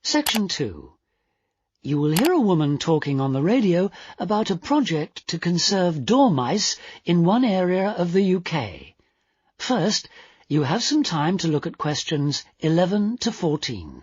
Section 2. You will hear a woman talking on the radio about a project to conserve dormice in one area of the UK. First, you have some time to look at questions 11 to 14.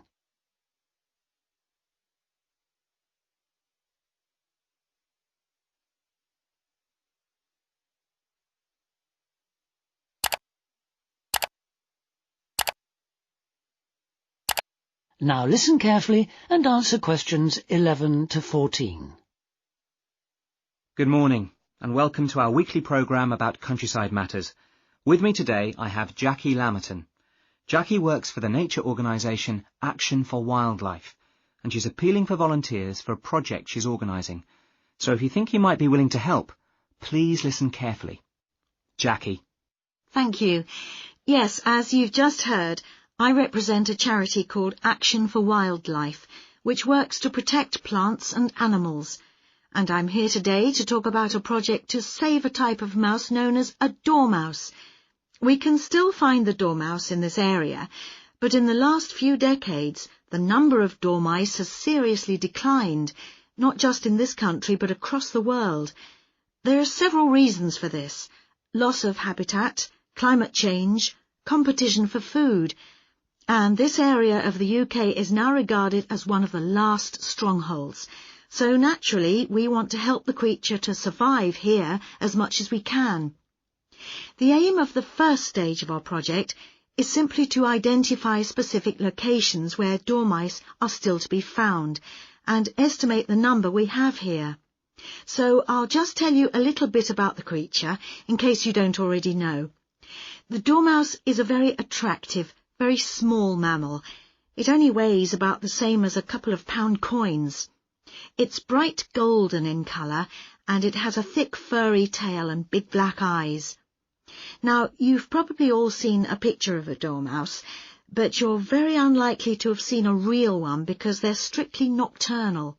Now listen carefully and answer questions 11 to 14. Good morning, and welcome to our weekly programme about countryside matters. With me today I have Jacky Lamerton. Jacky works for the nature organisation Action for Wildlife, and she's appealing for volunteers for a project she's organising. So if you think you might be willing to help, please listen carefully. Jacky. Thank you. Yes, as you've just heard, I represent a charity called Action for Wildlife, which works to protect plants and animals. And I'm here today to talk about a project to save a type of mouse known as a dormouse. We can still find the dormouse in this area, but in the last few decades, the number of dormice has seriously declined, not just in this country but across the world. There are several reasons for this: loss of habitat, climate change, competition for food. And this area of the UK is now regarded as one of the last strongholds. So naturally, we want to help the creature to survive here as much as we can. The aim of the first stage of our project is simply to identify specific locations where dormice are still to be found and estimate the number we have here. So I'll just tell you a little bit about the creature in case you don't already know. The dormouse is a very attractive, very small mammal. It only weighs about the same as a couple of pound coins. It's bright golden in colour, and it has a thick furry tail and big black eyes. Now, you've probably all seen a picture of a dormouse, but you're very unlikely to have seen a real one because they're strictly nocturnal.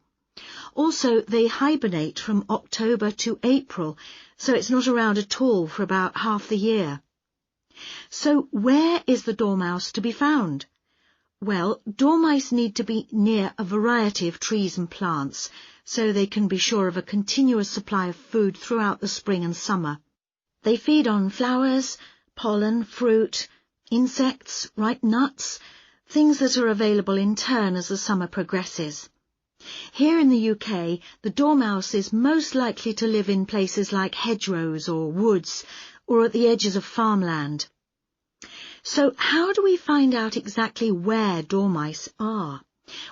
Also, they hibernate from October to April, so it's not around at all for about half the year. So where is the dormouse to be found? Well, dormice need to be near a variety of trees and plants, so they can be sure of a continuous supply of food throughout the spring and summer. They feed on flowers, pollen, fruit, insects, ripe nuts, things that are available in turn as the summer progresses. Here in the UK, the dormouse is most likely to live in places like hedgerows or woods, or at the edges of farmland. So how do we find out exactly where dormice are?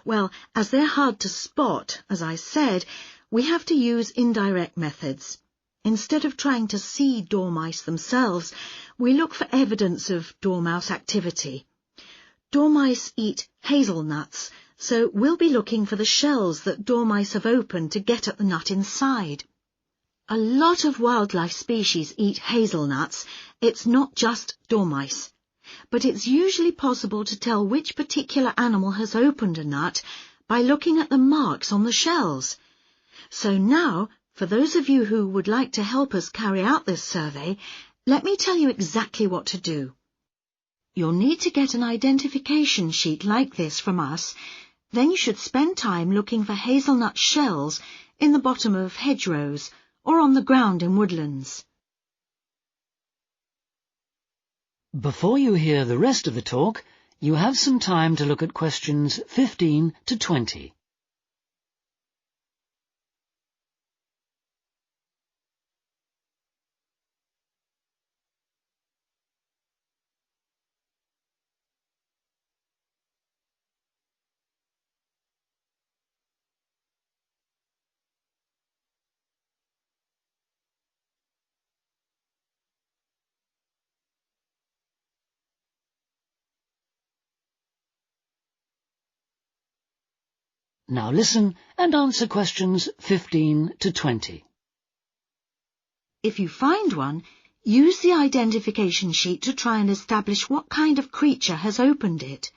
Well, as they're hard to spot, as I said, we have to use indirect methods. Instead of trying to see dormice themselves, we look for evidence of dormouse activity. Dormice eat hazelnuts, so we'll be looking for the shells that dormice have opened to get at the nut inside. A lot of wildlife species eat hazelnuts. It's not just dormice. But it's usually possible to tell which particular animal has opened a nut by looking at the marks on the shells. So now, for those of you who would like to help us carry out this survey, let me tell you exactly what to do. You'll need to get an identification sheet like this from us. Then you should spend time looking for hazelnut shells in the bottom of hedgerows or on the ground in woodlands. Before you hear the rest of the talk, you have some time to look at questions 15 to 20. Now listen and answer questions 15 to 20. If you find one, use the identification sheet to try and establish what kind of creature has opened it.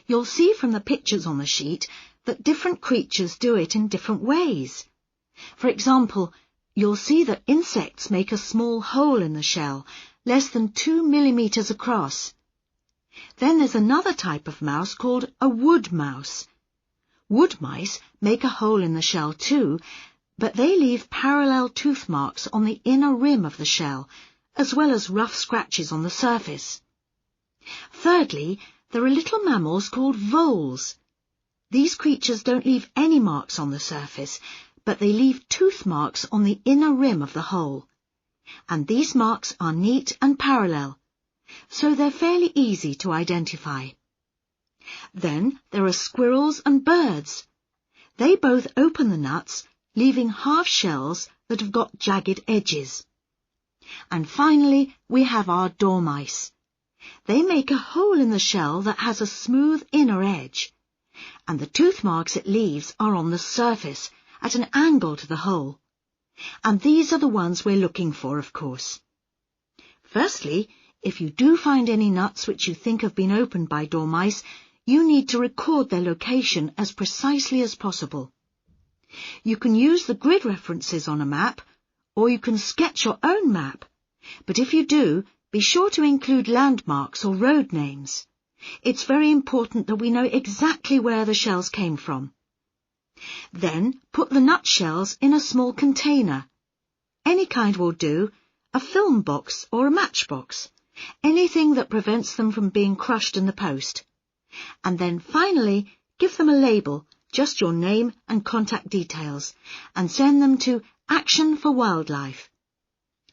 You'll see from the pictures on the sheet that different creatures do it in different ways. For example, you'll see that insects make a small hole in the shell, less than 2 millimeters across. Then there's another type of mouse called a wood mouse. Wood mice make a hole in the shell too, but they leave parallel tooth marks on the inner rim of the shell, as well as rough scratches on the surface. Thirdly, there are little mammals called voles. These creatures don't leave any marks on the surface, but they leave tooth marks on the inner rim of the hole. And these marks are neat and parallel, so they're fairly easy to identify. Then there are squirrels and birds. They both open the nuts, leaving half shells that have got jagged edges. And finally, we have our dormice. They make a hole in the shell that has a smooth inner edge, and the tooth marks it leaves are on the surface at an angle to the hole. And these are the ones we're looking for, of course. Firstly, if you do find any nuts which you think have been opened by dormice, you need to record their location as precisely as possible. You can use the grid references on a map, or you can sketch your own map, but if you do, be sure to include landmarks or road names. It's very important that we know exactly where the shells came from. Then put the nut shells in a small container. Any kind will do, a film box or a matchbox, anything that prevents them from being crushed in the post. And then finally, give them a label, just your name and contact details, and send them to Action for Wildlife.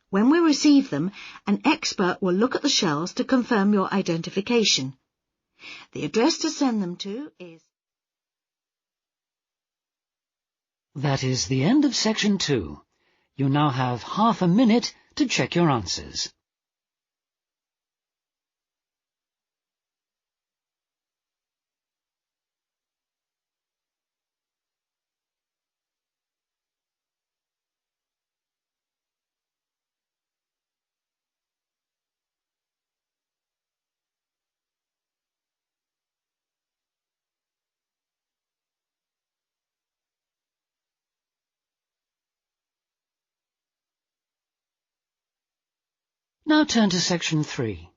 When we receive them, an expert will look at the shells to confirm your identification. The address to send them to is... That is the end of section 2. You now have half a minute to check your answers. Now turn to section 3.